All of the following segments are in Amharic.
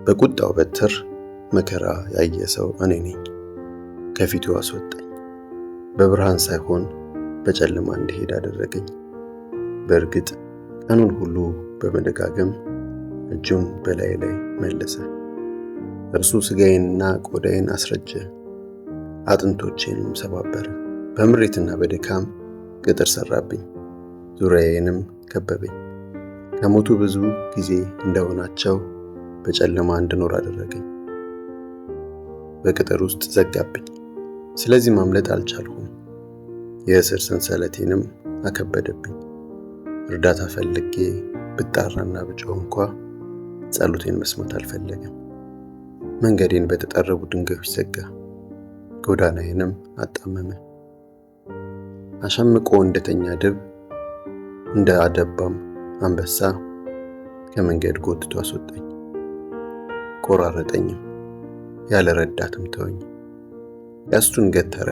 በቁጣው በትር መከራ ያየ ሰው እኔ ነኝ። ከፊቱ አስወጣኝ፣ በብርሃን ሳይሆን በጨለማ እንዲሄድ አደረገኝ። በእርግጥ ቀኑን ሁሉ በመደጋገም እጁን በላዬ ላይ መለሰ። እርሱ ሥጋዬንና ቆዳዬን አስረጀ፣ አጥንቶቼንም ሰባበረ። በምሬትና በድካም ቅጥር ሠራብኝ፣ ዙሪያዬንም ከበበኝ። ከሞቱ ብዙ ጊዜ እንደሆናቸው በጨለማ እንድኖር አደረገኝ፣ በቅጥር ውስጥ ዘጋብኝ። ስለዚህ ማምለጥ አልቻልሁም፣ የእስር ሰንሰለቴንም አከበደብኝ። እርዳታ ፈልጌ ብጣራና ብጮህ እንኳ ጸሎቴን መስማት አልፈለገም። መንገዴን በተጠረቡ ድንጋዮች ዘጋ፣ ጎዳናዬንም አጣመመ። አሸምቆ እንደተኛ ድብ እንደ አደባም አንበሳ ከመንገድ ጎትቶ አስወጣኝ። ቆራረጠኝም፣ ያለ ረዳትም ተወኝ። ቀስቱን ገተረ፣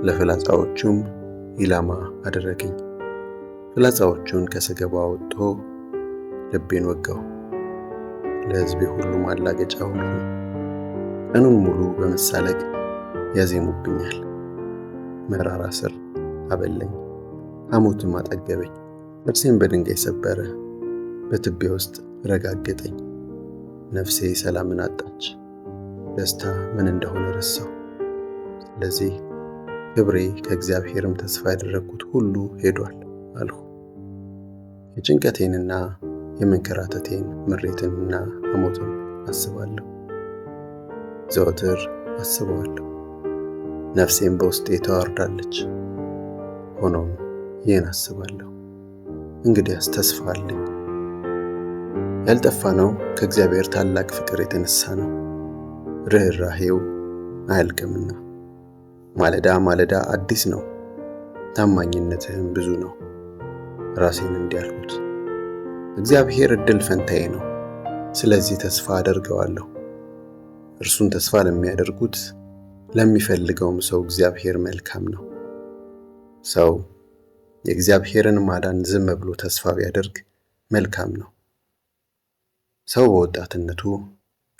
ለፍላጻዎቹም ኢላማ አደረገኝ። ፍላጻዎቹን ከሰገባው አውጥቶ ልቤን ወጋው። ለሕዝቤ ሁሉ ማላገጫ ሆንሁ። ቀኑን ሙሉ በመሳለቅ ያዜሙብኛል። መራራ ስር አበላኝ፣ ሐሞትም አጠገበኝ። ጥርሴን በድንጋይ ሰበረ፣ በትቢያ ውስጥ ረጋገጠኝ። ነፍሴ ሰላምን አጣች፣ ደስታ ምን እንደሆነ ረሳሁ። ስለዚህ ክብሬ ከእግዚአብሔርም ተስፋ ያደረግኩት ሁሉ ሄዷል አልሁ። የጭንቀቴንና የመንከራተቴን ምሬትንና ሐሞትን አስባለሁ፣ ዘወትር አስበዋለሁ። ነፍሴም በውስጤ ተዋርዳለች። ሆኖም ይህን አስባለሁ፣ እንግዲያስ ተስፋ አለኝ። ያልጠፋ ነው ከእግዚአብሔር ታላቅ ፍቅር የተነሳ ነው፣ ርኅራኄው አያልቅምና። ማለዳ ማለዳ አዲስ ነው፣ ታማኝነትህም ብዙ ነው። ራሴን እንዲህ አልሁት፣ እግዚአብሔር ዕድል ፈንታዬ ነው፣ ስለዚህ ተስፋ አደርገዋለሁ። እርሱን ተስፋ ለሚያደርጉት ለሚፈልገውም ሰው እግዚአብሔር መልካም ነው። ሰው የእግዚአብሔርን ማዳን ዝም ብሎ ተስፋ ቢያደርግ መልካም ነው። ሰው በወጣትነቱ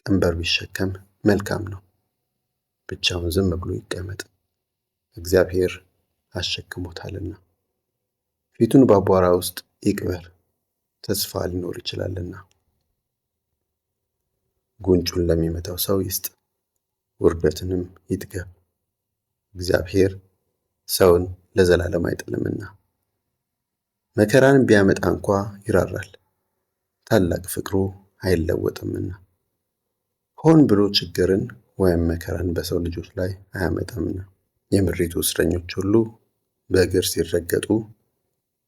ቀንበር ቢሸከም መልካም ነው። ብቻውን ዝም ብሎ ይቀመጥ፣ እግዚአብሔር አሸክሞታልና። ፊቱን በአቧራ ውስጥ ይቅበር፣ ተስፋ ሊኖር ይችላልና። ጉንጩን ለሚመታው ሰው ይስጥ፣ ውርደትንም ይጥገብ። እግዚአብሔር ሰውን ለዘላለም አይጥልምና። መከራን ቢያመጣ እንኳ ይራራል፣ ታላቅ ፍቅሩ አይለወጥምና። ሆን ብሎ ችግርን ወይም መከራን በሰው ልጆች ላይ አያመጣምና። የምድሪቱ እስረኞች ሁሉ በእግር ሲረገጡ፣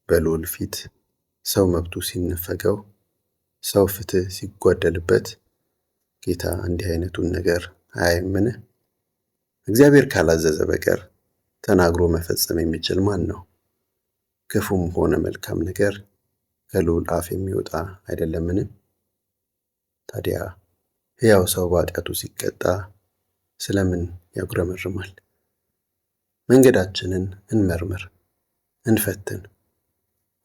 በልዑል ፊት ሰው መብቱ ሲነፈገው፣ ሰው ፍትሕ ሲጓደልበት ጌታ እንዲህ አይነቱን ነገር አያይምን? እግዚአብሔር ካላዘዘ በቀር ተናግሮ መፈጸም የሚችል ማን ነው? ክፉም ሆነ መልካም ነገር ከልዑል አፍ የሚወጣ አይደለምን? ታዲያ ሕያው ሰው በኃጢአቱ ሲቀጣ ስለምን ያጉረመርማል? መንገዳችንን እንመርምር፣ እንፈትን፣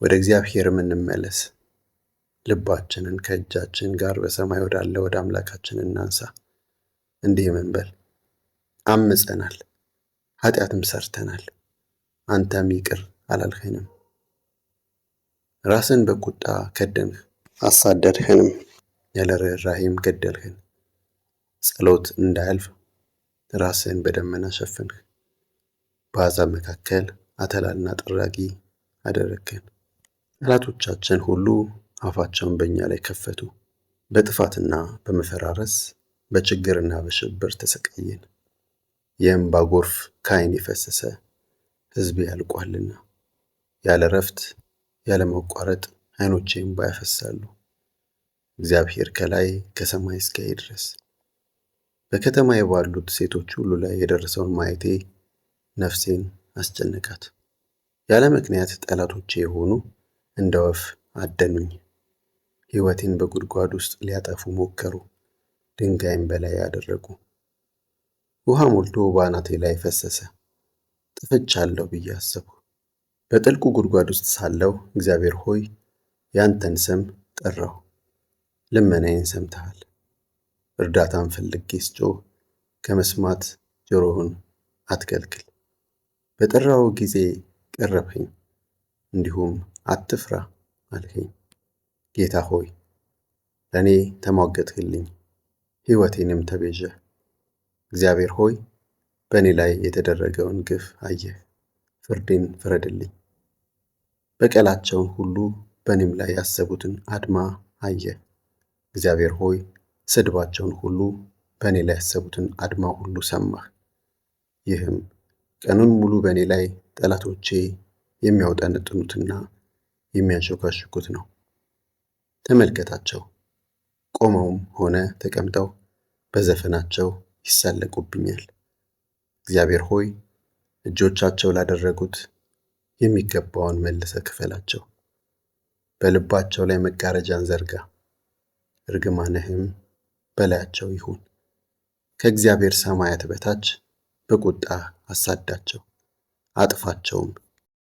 ወደ እግዚአብሔርም እንመለስ። ልባችንን ከእጃችን ጋር በሰማይ ወዳለ ወደ አምላካችን እናንሳ። እንዲህ እንበል፣ አምፀናል፣ ኃጢአትም ሰርተናል፣ አንተም ይቅር አላልኸንም። ራስን በቁጣ ከደንህ፣ አሳደድኸንም፣ ያለ ርኅራኄም ገደልህን። ጸሎት እንዳያልፍ ራስህን በደመና ሸፈንህ፣ በአሕዛብ መካከል አተላና ጠራጊ አደረግከን። ጠላቶቻችን ሁሉ አፋቸውን በእኛ ላይ ከፈቱ። በጥፋትና በመፈራረስ በችግርና በሽብር ተሰቃየን። የእንባ ጎርፍ ከዓይኔ ፈሰሰ፣ ሕዝቤ ያልቋልና። ያለ ረፍት ያለ መቋረጥ ዓይኖቼ እንባ ያፈሳሉ። እግዚአብሔር ከላይ ከሰማይ እስኪያይ ድረስ በከተማዬ ባሉት ሴቶች ሁሉ ላይ የደረሰውን ማየቴ ነፍሴን አስጨነቃት። ያለ ምክንያት ጠላቶቼ የሆኑ እንደ ወፍ አደኑኝ። ሕይወቴን በጉድጓድ ውስጥ ሊያጠፉ ሞከሩ፣ ድንጋይም በላይ ያደረጉ። ውሃ ሞልቶ በአናቴ ላይ ፈሰሰ። ጥፍቻለሁ ብዬ አሰብሁ። በጥልቁ ጉድጓድ ውስጥ ሳለሁ እግዚአብሔር ሆይ ያንተን ስም ጠራሁ። ልመናዬን ሰምተሃል። እርዳታን ፈልጌ ስጮህ ከመስማት ጆሮህን አትከልክል። በጠራው ጊዜ ቀረብኸኝ፣ እንዲሁም አትፍራ አልኸኝ። ጌታ ሆይ ለእኔ ተሟገትህልኝ፣ ሕይወቴንም ተቤዠህ። እግዚአብሔር ሆይ በእኔ ላይ የተደረገውን ግፍ አየህ፣ ፍርዴን ፍረድልኝ። በቀላቸውን ሁሉ በእኔም ላይ ያሰቡትን አድማ አየህ። እግዚአብሔር ሆይ ስድባቸውን ሁሉ በእኔ ላይ ያሰቡትን አድማ ሁሉ ሰማህ። ይህም ቀኑን ሙሉ በእኔ ላይ ጠላቶቼ የሚያውጠነጥኑትና የሚያንሾካሹኩት ነው። ተመልከታቸው፣ ቆመውም ሆነ ተቀምጠው በዘፈናቸው ይሳለቁብኛል። እግዚአብሔር ሆይ እጆቻቸው ላደረጉት የሚገባውን መልሰህ ክፈላቸው። በልባቸው ላይ መጋረጃን ዘርጋ፣ እርግማንህም በላያቸው ይሁን። ከእግዚአብሔር ሰማያት በታች በቁጣ አሳዳቸው፣ አጥፋቸውም።